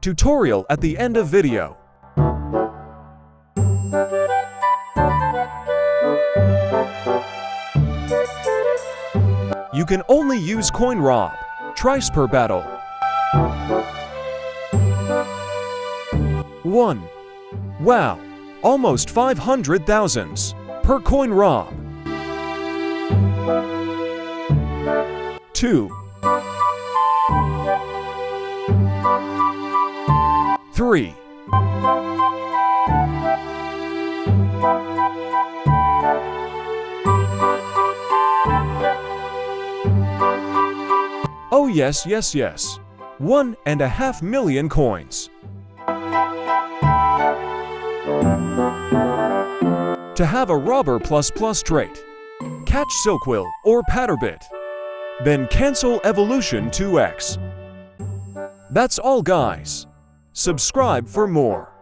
Tutorial at the end of video. You can only use coin rob, trice per battle. 1. Wow, almost 500,000 per coin rob. 2. 3. 'Yes, 1.5 million coins. To have a robber ++ trait, catch silquill or patterbit, then cancel evolution 2x. That's all, guys. Subscribe for more.